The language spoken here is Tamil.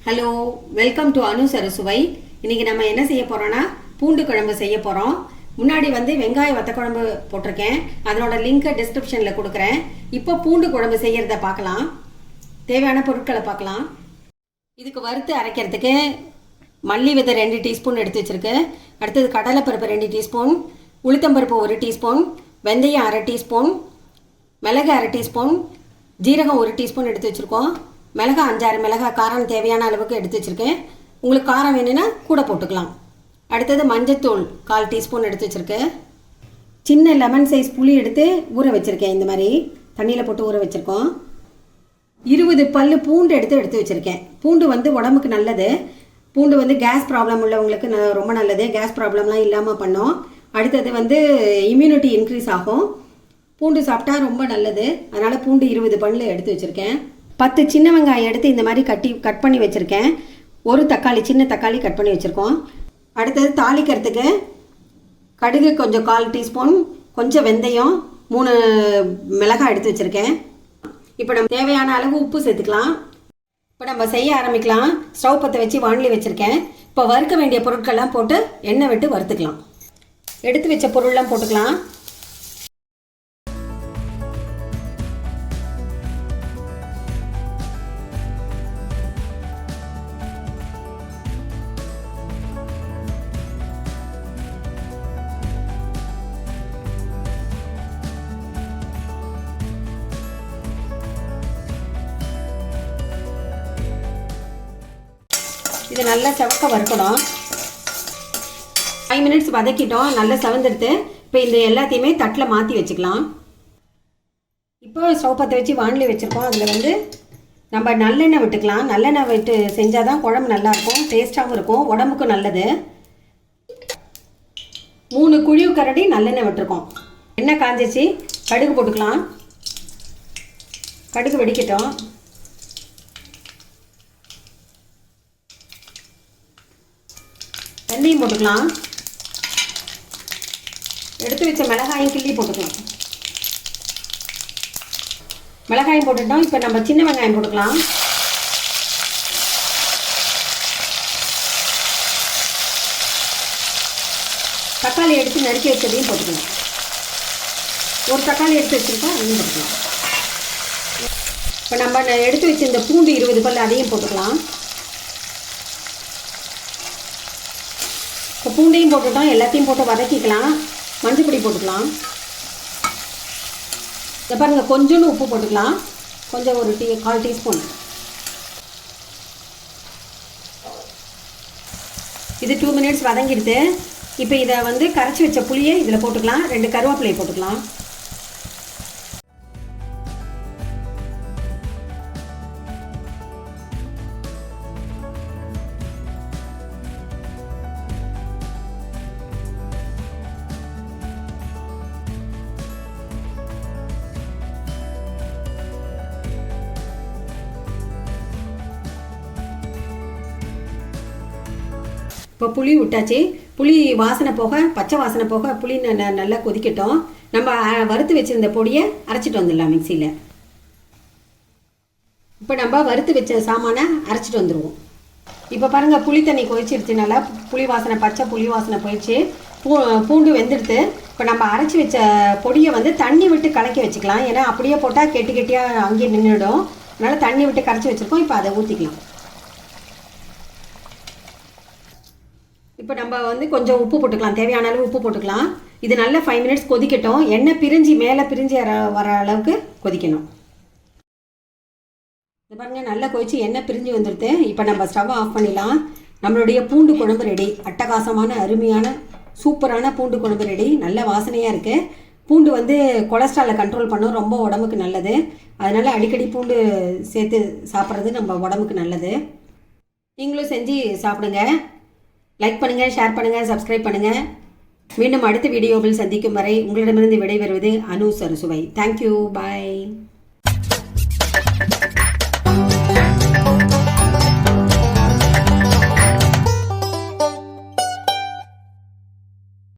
Hello, welcome to Arusuvai. இன்னைக்கு நம்ம என்ன செய்ய போறோம்னா பூண்டு குழம்பு செய்ய போறோம். முன்னாடி வெங்காய வத்த குழம்பு போட்டிருக்கேன். அதனோட லிங்கை டிஸ்கிரிப்ஷன்ல கொடுக்குறேன். இப்போ பூண்டு குழம்பு செய்யறத பார்க்கலாம். தேவையான பொருட்களை பார்க்கலாம். இதுக்கு வறுத்து அரைக்கிறதுக்கு மல்லி விதை 2 டீஸ்பூன் எடுத்து வச்சிருக்கு. அடுத்தது கடலை பருப்பு 2 டீஸ்பூன், உளுத்தம்பருப்பு 1 டீஸ்பூன், வெந்தயம் 1/2 டீஸ்பூன், மிளகு 1/2 டீஸ்பூன், ஜீரகம் 1 டீஸ்பூன் எடுத்து வச்சிருக்கோம். மிளகா 5-6 மிளகா காரம் தேவையான அளவுக்கு எடுத்து வச்சுருக்கேன். உங்களுக்கு காரம் வேணும்னா கூட போட்டுக்கலாம். அடுத்தது மஞ்சத்தூள் 1/4 டீஸ்பூன் எடுத்து வச்சுருக்கேன். சின்ன லெமன் சைஸ் புளி எடுத்து ஊற வச்சுருக்கேன். இந்த மாதிரி தண்ணியில் போட்டு ஊற வச்சுருக்கோம். 20 பல் பூண்டு எடுத்து வச்சுருக்கேன். பூண்டு உடம்புக்கு நல்லது. பூண்டு கேஸ் ப்ராப்ளம் உள்ளவங்களுக்கு ரொம்ப நல்லது. கேஸ் ப்ராப்ளம்லாம் இல்லாமல் பண்ணோம். அடுத்தது இம்யூனிட்டி இன்க்ரீஸ் ஆகும். பூண்டு சாப்பிட்டா ரொம்ப நல்லது. அதனால் பூண்டு 20 பல் எடுத்து வச்சுருக்கேன். 10 சின்ன வெங்காயம் எடுத்து இந்த மாதிரி கட் பண்ணி வச்சுருக்கேன். ஒரு தக்காளி, சின்ன தக்காளி கட் பண்ணி வச்சுருக்கோம். அடுத்தது தாளிக்கிறதுக்கு கடுகு கொஞ்சம் 1/4 டீஸ்பூன், கொஞ்சம் வெந்தயம், 3 மிளகாய் எடுத்து வச்சுருக்கேன். இப்போ நம்ம தேவையான அளவு உப்பு சேர்த்துக்கலாம். இப்போ நம்ம செய்ய ஆரம்பிக்கலாம். ஸ்டவ் பற்ற வச்சு வாணலி வச்சுருக்கேன். இப்போ வறுக்க வேண்டிய பொருட்கள்லாம் போட்டு எண்ணெய் விட்டு வறுத்துக்கலாம். எடுத்து வச்ச பொருள்லாம் போட்டுக்கலாம். இது நல்லா செவக்க வறுக்கணும். 5 மினிட்ஸ் வதக்கிட்டோம். நல்லா செவந்துடுத்து. இப்போ இந்த எல்லாத்தையுமே தட்டில் மாற்றி வச்சுக்கலாம். இப்போ ஸ்டவ் பற்ற வச்சு வாணலி வச்சுருக்கோம். அதில் நம்ம நல்லெண்ணெய் விட்டுக்கலாம். நல்லெண்ணெய் விட்டு செஞ்சால் தான் குழம்பு நல்லாயிருக்கும், டேஸ்ட்டாகவும் இருக்கும், உடம்புக்கும் நல்லது. 3 குழிவு கரண்டி நல்லெண்ணெய் விட்டுருக்கோம். எண்ணெய் காஞ்சிச்சு. கடுகு போட்டுக்கலாம். கடுகு வெடிக்கட்டும். வெந்தயம் போட்டுக்கலாம். எடுத்து வச்ச மிளகாயும் கிள்ளி போட்டுக்கலாம். மிளகாயும் போட்டுட்டோம். இப்போ நம்ம சின்ன வெங்காயம் போட்டுக்கலாம். தக்காளி எடுத்து நறுக்கி வச்சதையும் போட்டுக்கலாம். ஒரு தக்காளி எடுத்து வச்சுருக்கோம், அதையும் போட்டுக்கலாம். இப்போ நம்ம எடுத்து வச்ச இந்த பூண்டு 20 பல் அதையும் போட்டுக்கலாம். இப்போ பூண்டையும் போட்டுட்டோம். எல்லாத்தையும் போட்டு வதக்கிக்கலாம். மஞ்சள் பொடி போட்டுக்கலாம். இதை பாருங்கள், கொஞ்சோண்டு உப்பு போட்டுக்கலாம். கொஞ்சம் ஒரு 1/4 டீஸ்பூன். இது 2 மினிட்ஸ் வதங்கிடுது. இப்போ இதை கரைச்சி வச்ச புளியை இதில் போட்டுக்கலாம். 2 கருவேப்பிலையை போட்டுக்கலாம். இப்போ புளி விட்டாச்சு. புளி வாசனை போக, பச்சை வாசனை போக புளி நல்லா கொதிக்கட்டும். நம்ம வறுத்து வச்சுருந்த பொடியை அரைச்சிட்டு வந்துடலாம் மிக்சியில். இப்போ நம்ம வறுத்து வச்ச சாமானை அரைச்சிட்டு வந்துடுவோம். இப்போ பாருங்கள், புளி தண்ணி கொதிச்சிருச்சு. நல்லா புளி வாசனை, பச்சை புளி வாசனை போயிடுச்சு. பூண்டு வெந்துடுத்து. இப்போ நம்ம அரைச்சி வச்ச பொடியை தண்ணி விட்டு கலக்கி வச்சுக்கலாம். ஏன்னா அப்படியே போட்டால் கெட்டியாக அங்கேயே நின்றுடும். அதனால் தண்ணி விட்டு கரைச்சி வச்சுருக்கோம். இப்போ அதை ஊற்றிக்கலாம். இப்போ நம்ம கொஞ்சம் உப்பு போட்டுக்கலாம். தேவையான அளவு உப்பு போட்டுக்கலாம். இது நல்லா 5 மினிட்ஸ் கொதிக்கட்டும். எண்ணெய் பிரிஞ்சு மேலே பிரிஞ்சு வர அளவுக்கு கொதிக்கணும். இது பாருங்கள், நல்லா கொதிச்சு எண்ணெய் பிரிஞ்சு வந்துடுது. இப்போ நம்ம ஸ்டவ் ஆஃப் பண்ணிடலாம். நம்மளுடைய பூண்டு குழம்பு ரெடி. அட்டகாசமான அருமையான சூப்பரான பூண்டு குழம்பு ரெடி. நல்ல வாசனையாக இருக்குது. பூண்டு கொலஸ்ட்ராலை கண்ட்ரோல் பண்ணும், ரொம்ப உடம்புக்கு நல்லது. அதனால் அடிக்கடி பூண்டு சேர்த்து சாப்பிட்றது நம்ம உடம்புக்கு நல்லது. நீங்களும் செஞ்சு சாப்பிடுங்க. லைக் பண்ணுங்கள், ஷேர் பண்ணுங்கள், சப்ஸ்கிரைப் பண்ணுங்கள். மீண்டும் அடுத்த வீடியோவில் சந்திக்கும் வரை உங்களிடமிருந்து விடைபெறுவது Arusuvai. தேங்க்யூ, பாய்.